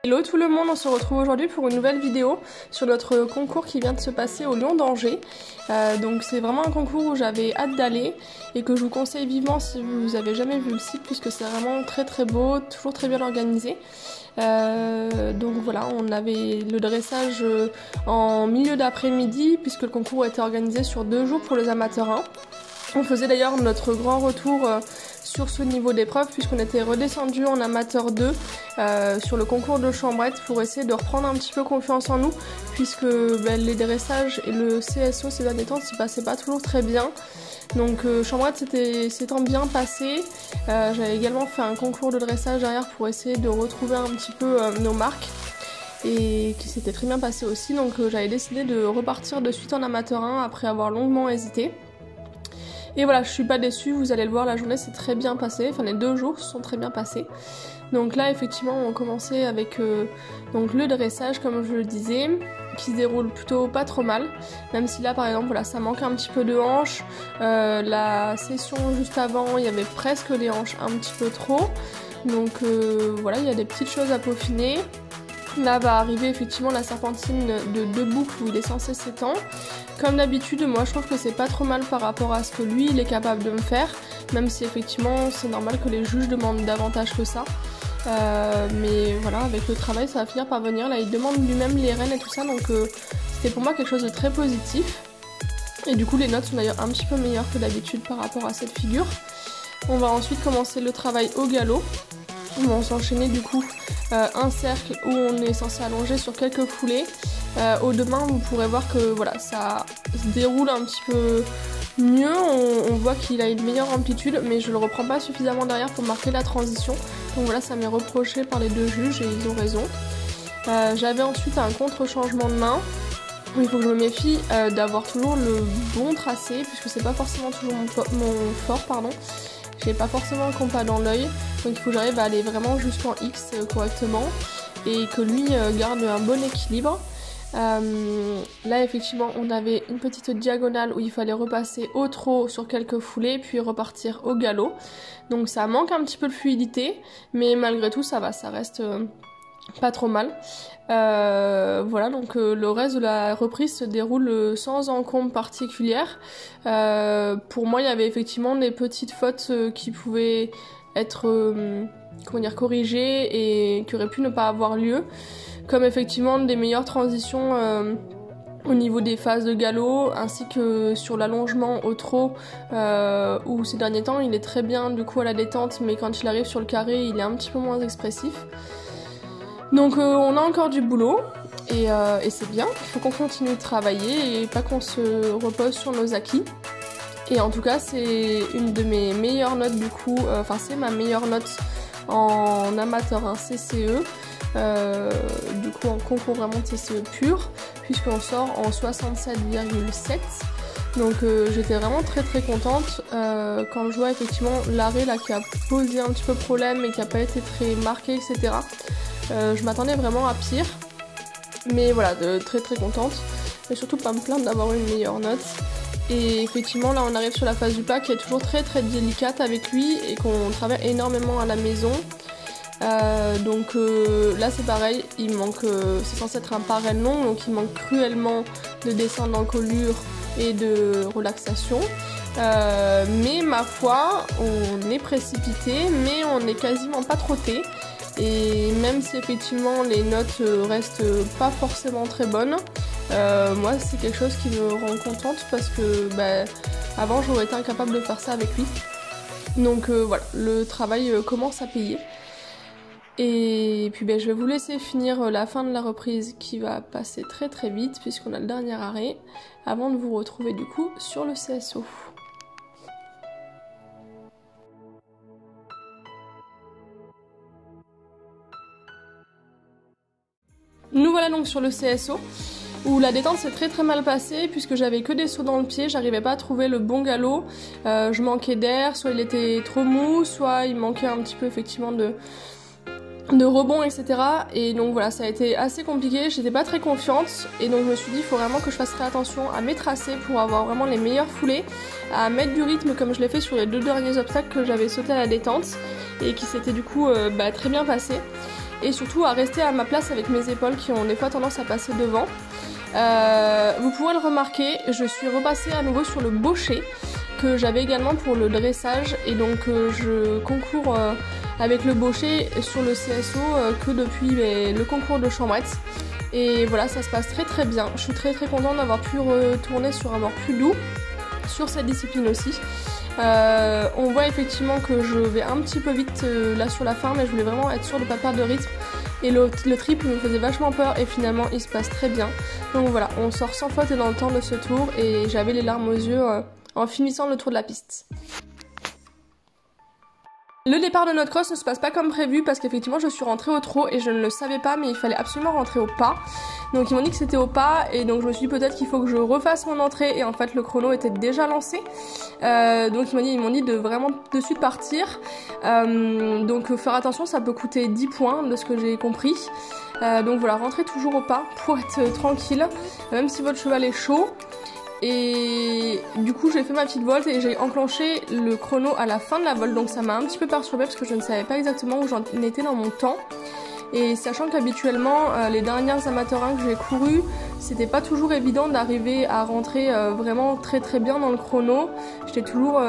Hello tout le monde, on se retrouve aujourd'hui pour une nouvelle vidéo sur notre concours qui vient de se passer au Lion d'Angers. Donc c'est vraiment un concours où j'avais hâte d'aller et que je vous conseille vivement si vous avez jamais vu le site puisque c'est vraiment très très beau, toujours très bien organisé. Donc voilà, on avait le dressage en milieu d'après-midi puisque le concours a été organisé sur 2 jours pour les amateurs 1. On faisait d'ailleurs notre grand retour sur ce niveau d'épreuve puisqu'on était redescendu en amateur 2 sur le concours de Chambrette pour essayer de reprendre un petit peu confiance en nous puisque les dressages et le CSO ces derniers temps s'y passaient pas toujours très bien. Donc Chambrette s'étant bien passé, j'avais également fait un concours de dressage derrière pour essayer de retrouver un petit peu nos marques et qui s'était très bien passé aussi, donc j'avais décidé de repartir de suite en amateur 1 après avoir longuement hésité. Et voilà, je suis pas déçue, vous allez le voir, la journée s'est très bien passée, enfin les 2 jours se sont très bien passés. Donc là effectivement on commençait avec donc le dressage comme je le disais, qui se déroule plutôt pas trop mal, même si là par exemple voilà, ça manque un petit peu de hanches. La session juste avant il y avait presque les hanches un petit peu trop, donc voilà, il y a des petites choses à peaufiner. Là va arriver effectivement la serpentine de 2 boucles où il est censé s'étendre. Comme d'habitude, moi je trouve que c'est pas trop mal par rapport à ce que lui il est capable de me faire, même si effectivement c'est normal que les juges demandent davantage que ça. Mais voilà, avec le travail ça va finir par venir. Là il demande lui-même les rênes et tout ça, donc c'était pour moi quelque chose de très positif. Et du coup les notes sont d'ailleurs un petit peu meilleures que d'habitude par rapport à cette figure. On va ensuite commencer le travail au galop. On va s'enchaîner du coup un cercle où on est censé allonger sur quelques foulées. Au demain vous pourrez voir que voilà, ça se déroule un petit peu mieux, on voit qu'il a une meilleure amplitude, mais je le reprends pas suffisamment derrière pour marquer la transition. Donc voilà, ça m'est reproché par les 2 juges et ils ont raison. J'avais ensuite un contre-changement de main. Il faut que je me méfie d'avoir toujours le bon tracé puisque c'est pas forcément toujours mon fort, pardon. J'ai pas forcément le compas dans l'œil, donc il faut que j'arrive à aller vraiment jusqu'en X correctement et que lui garde un bon équilibre. Là effectivement on avait une petite diagonale où il fallait repasser au trot sur quelques foulées puis repartir au galop. Donc ça manque un petit peu de fluidité, mais malgré tout ça va, ça reste pas trop mal. Voilà, donc le reste de la reprise se déroule sans encombre particulière. Pour moi il y avait effectivement des petites fautes qui pouvaient être corrigées et qui auraient pu ne pas avoir lieu, comme effectivement des meilleures transitions au niveau des phases de galop ainsi que sur l'allongement au trot où ces derniers temps il est très bien du coup à la détente, mais quand il arrive sur le carré il est un petit peu moins expressif. Donc on a encore du boulot et c'est bien, il faut qu'on continue de travailler et pas qu'on se repose sur nos acquis. Et en tout cas c'est une de mes meilleures notes du coup, enfin c'est ma meilleure note en amateur 1 CCE, du coup en concours vraiment de CCE pur, puisqu'on sort en 67,7. Donc j'étais vraiment très très contente quand je vois effectivement l'arrêt là qui a posé un petit peu problème et qui a pas été très marqué, etc. Je m'attendais vraiment à pire, mais voilà, très très contente, et surtout pas me plaindre d'avoir une meilleure note. Et effectivement là on arrive sur la phase du pas qui est toujours très très délicate avec lui et qu'on travaille énormément à la maison. Donc là c'est pareil, il manque, c'est censé être un parel long, donc il manque cruellement de descente d'encolure et de relaxation. Mais ma foi, on est précipité, mais on n'est quasiment pas trotté. Et même si effectivement les notes restent pas forcément très bonnes, moi c'est quelque chose qui me rend contente parce que avant j'aurais été incapable de faire ça avec lui. Donc voilà, le travail commence à payer. Et puis je vais vous laisser finir la fin de la reprise qui va passer très très vite puisqu'on a le dernier arrêt avant de vous retrouver du coup sur le CSO. Nous voilà donc sur le CSO où la détente s'est très très mal passée puisque j'avais que des sauts dans le pied, j'arrivais pas à trouver le bon galop, je manquais d'air, soit il était trop mou, soit il manquait un petit peu effectivement de rebond, etc. Et donc voilà, ça a été assez compliqué, j'étais pas très confiante et donc je me suis dit il faut vraiment que je fasse très attention à mes tracés pour avoir vraiment les meilleures foulées, à mettre du rythme comme je l'ai fait sur les 2 derniers obstacles que j'avais sauté à la détente et qui s'étaient du coup très bien passés. et surtout à rester à ma place avec mes épaules qui ont des fois tendance à passer devant. Vous pourrez le remarquer, je suis repassée à nouveau sur le bochet que j'avais également pour le dressage et donc je concours avec le bochet sur le CSO que depuis le concours de Chambrette. Et voilà, ça se passe très très bien. Je suis très contente d'avoir pu retourner sur un bord plus doux sur cette discipline aussi. On voit effectivement que je vais un petit peu vite là sur la fin, mais je voulais vraiment être sûre de ne pas perdre de rythme. Et le triple me faisait vachement peur et finalement il se passe très bien. Donc voilà, on sort sans faute dans le temps de ce tour et j'avais les larmes aux yeux en finissant le tour de la piste. Le départ de notre cross ne se passe pas comme prévu parce qu'effectivement je suis rentrée au trot et je ne le savais pas, mais il fallait absolument rentrer au pas. Donc ils m'ont dit que c'était au pas et donc je me suis dit peut-être qu'il faut que je refasse mon entrée et en fait le chrono était déjà lancé. Donc ils m'ont dit de vraiment de suite partir. Donc faire attention, ça peut coûter 10 points de ce que j'ai compris. Donc voilà, rentrez toujours au pas pour être tranquille, même si votre cheval est chaud. Et du coup j'ai fait ma petite volte et j'ai enclenché le chrono à la fin de la volte, donc ça m'a un petit peu perturbée parce que je ne savais pas exactement où j'en étais dans mon temps. Et sachant qu'habituellement les dernières amateurs 1 que j'ai couru, c'était pas toujours évident d'arriver à rentrer vraiment très bien dans le chrono. J'étais toujours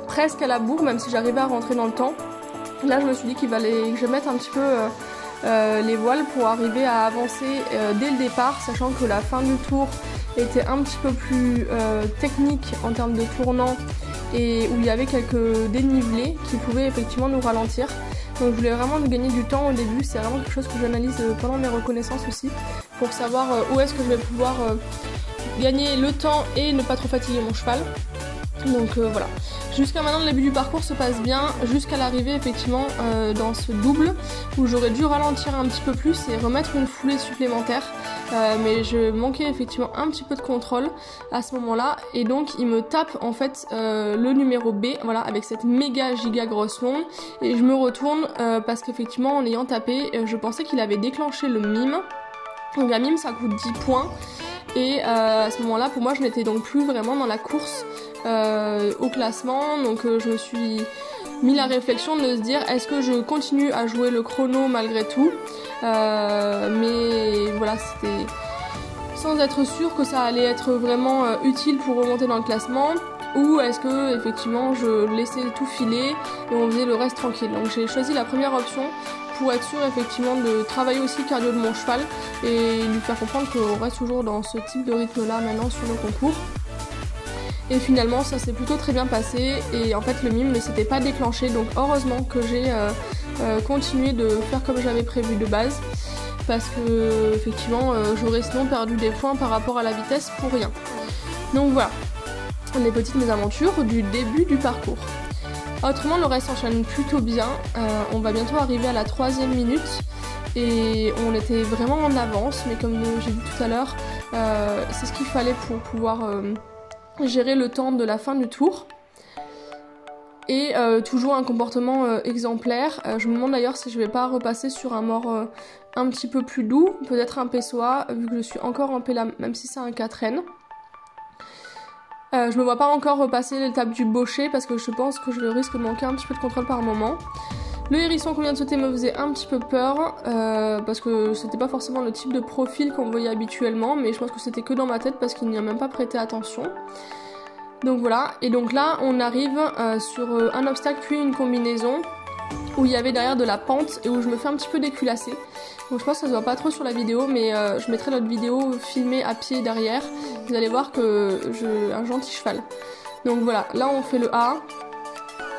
presque à la bourre même si j'arrivais à rentrer dans le temps. Là je me suis dit qu'il fallait que je mette un petit peu les voiles pour arriver à avancer dès le départ, sachant que la fin du tour était un petit peu plus technique en termes de tournant et où il y avait quelques dénivelés qui pouvaient effectivement nous ralentir. Donc je voulais vraiment gagner du temps au début, c'est vraiment quelque chose que j'analyse pendant mes reconnaissances aussi pour savoir où est-ce que je vais pouvoir gagner le temps et ne pas trop fatiguer mon cheval. Donc voilà, jusqu'à maintenant le début du parcours se passe bien, jusqu'à l'arrivée effectivement dans ce double où j'aurais dû ralentir un petit peu plus et remettre une foulée supplémentaire, mais je manquais effectivement un petit peu de contrôle à ce moment là et donc il me tape en fait le numéro B, voilà, avec cette méga giga grosse longue et je me retourne parce qu'effectivement en ayant tapé je pensais qu'il avait déclenché le mime. Donc la mime ça coûte 10 points et à ce moment là pour moi je n'étais donc plus vraiment dans la course au classement, donc je me suis mis la réflexion de se dire est-ce que je continue à jouer le chrono malgré tout, mais voilà, c'était sans être sûr que ça allait être vraiment utile pour remonter dans le classement, ou est-ce que effectivement je laissais tout filer et on faisait le reste tranquille. Donc j'ai choisi la première option pour être sûr effectivement de travailler aussi le cardio de mon cheval et lui faire comprendre qu'on reste toujours dans ce type de rythme là maintenant sur le concours. Et finalement ça s'est plutôt très bien passé et en fait le mime ne s'était pas déclenché, donc heureusement que j'ai continué de faire comme j'avais prévu de base parce que effectivement j'aurais sinon perdu des points par rapport à la vitesse pour rien. Donc voilà, les petites mésaventures du début du parcours. Autrement le reste s'enchaîne plutôt bien, on va bientôt arriver à la 3e minute et on était vraiment en avance, mais comme j'ai dit tout à l'heure, c'est ce qu'il fallait pour pouvoir gérer le temps de la fin du tour. Et toujours un comportement exemplaire. Je me demande d'ailleurs si je vais pas repasser sur un mort un petit peu plus doux, peut-être un PSOA, vu que je suis encore en PLA, même si c'est un 4N. Je me vois pas encore repasser l'étape du bochet parce que je pense que je risque de manquer un petit peu de contrôle par moment. Le hérisson qu'on vient de sauter me faisait un petit peu peur parce que c'était pas forcément le type de profil qu'on voyait habituellement, mais je pense que c'était que dans ma tête parce qu'il n'y a même pas prêté attention. Donc voilà, et donc là on arrive sur un obstacle puis une combinaison où il y avait derrière de la pente et où je me fais un petit peu déculasser. Donc je pense que ça se voit pas trop sur la vidéo, mais je mettrai notre vidéo filmée à pied derrière. Vous allez voir que j'ai un gentil cheval. Donc voilà, là on fait le A,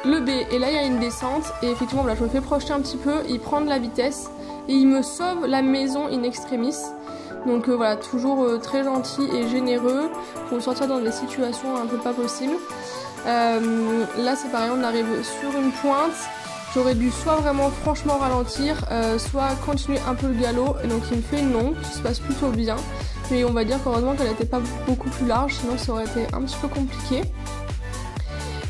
le B, et là il y a une descente, et effectivement voilà, je me fais projeter un petit peu, il prend de la vitesse, et il me sauve la maison in extremis. Donc voilà, toujours très gentil et généreux pour me sortir dans des situations un peu pas possibles. Là c'est pareil, on arrive sur une pointe. J'aurais dû soit vraiment franchement ralentir, soit continuer un peu le galop, et donc il me fait une longue qui se passe plutôt bien. Mais on va dire qu'heureusement qu'elle n'était pas beaucoup plus large, sinon ça aurait été un petit peu compliqué.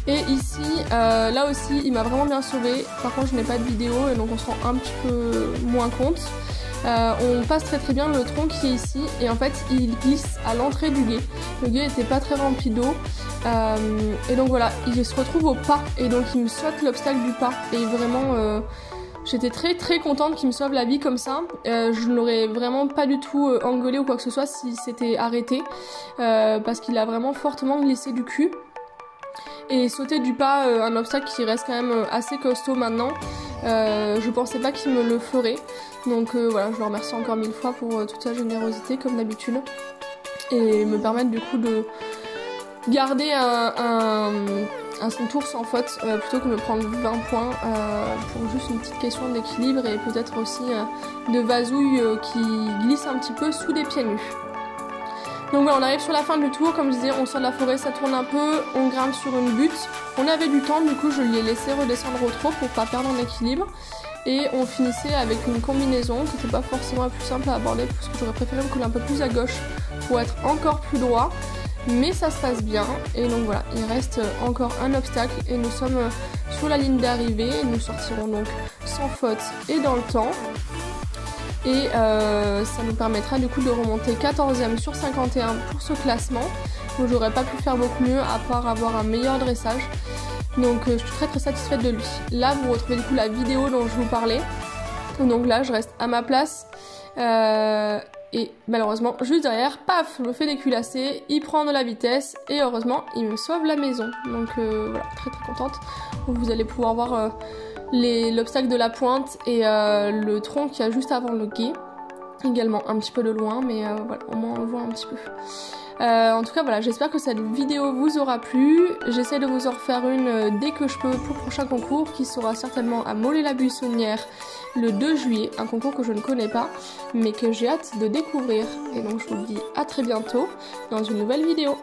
Et ici, là aussi, il m'a vraiment bien sauvé. Par contre, je n'ai pas de vidéo et donc on se rend un petit peu moins compte. On passe très bien le tronc qui est ici et en fait, il glisse à l'entrée du gué. Le gué n'était pas très rempli d'eau. Et donc voilà, il se retrouve au pas et donc il me saute l'obstacle du pas. Et vraiment, J'étais très contente qu'il me sauve la vie comme ça. Je ne l'aurais vraiment pas du tout engueulé ou quoi que ce soit si c'était arrêté. Parce qu'il a vraiment fortement glissé du cul. Et sauter du pas, un obstacle qui reste quand même assez costaud maintenant. Je pensais pas qu'il me le ferait. Donc voilà, je le remercie encore 1000 fois pour toute sa générosité comme d'habitude. Et me permettre du coup de garder son tour sans faute plutôt que de me prendre 20 points pour juste une petite question d'équilibre et peut-être aussi de vasouille qui glisse un petit peu sous des pieds nus. Donc voilà, on arrive sur la fin du tour, comme je disais, on sort de la forêt, ça tourne un peu, on grimpe sur une butte. On avait du temps, du coup je lui ai laissé redescendre au trot pour pas perdre en équilibre. Et on finissait avec une combinaison qui n'était pas forcément la plus simple à aborder parce que j'aurais préféré me coller un peu plus à gauche pour être encore plus droit. Mais ça se passe bien et donc voilà, il reste encore un obstacle et nous sommes sur la ligne d'arrivée. Nous sortirons donc sans faute et dans le temps. Et ça nous permettra du coup de remonter 14e sur 51 pour ce classement. Donc j'aurais pas pu faire beaucoup mieux à part avoir un meilleur dressage. Donc je suis très satisfaite de lui. Là vous retrouvez du coup la vidéo dont je vous parlais. Donc là je reste à ma place. Et malheureusement juste derrière, paf, je me fais déculasser, il prend de la vitesse et heureusement il me sauve la maison. Donc voilà, très contente. Donc, vous allez pouvoir voir l'obstacle de la pointe et le tronc qu'il y a juste avant le gué. Également un petit peu de loin, mais voilà, au moins on le voit un petit peu. En tout cas voilà, j'espère que cette vidéo vous aura plu. J'essaie de vous en refaire une dès que je peux pour le prochain concours qui sera certainement à Mollet-la-Buissonnière le 2 juillet, un concours que je ne connais pas mais que j'ai hâte de découvrir. Et donc je vous dis à très bientôt dans une nouvelle vidéo.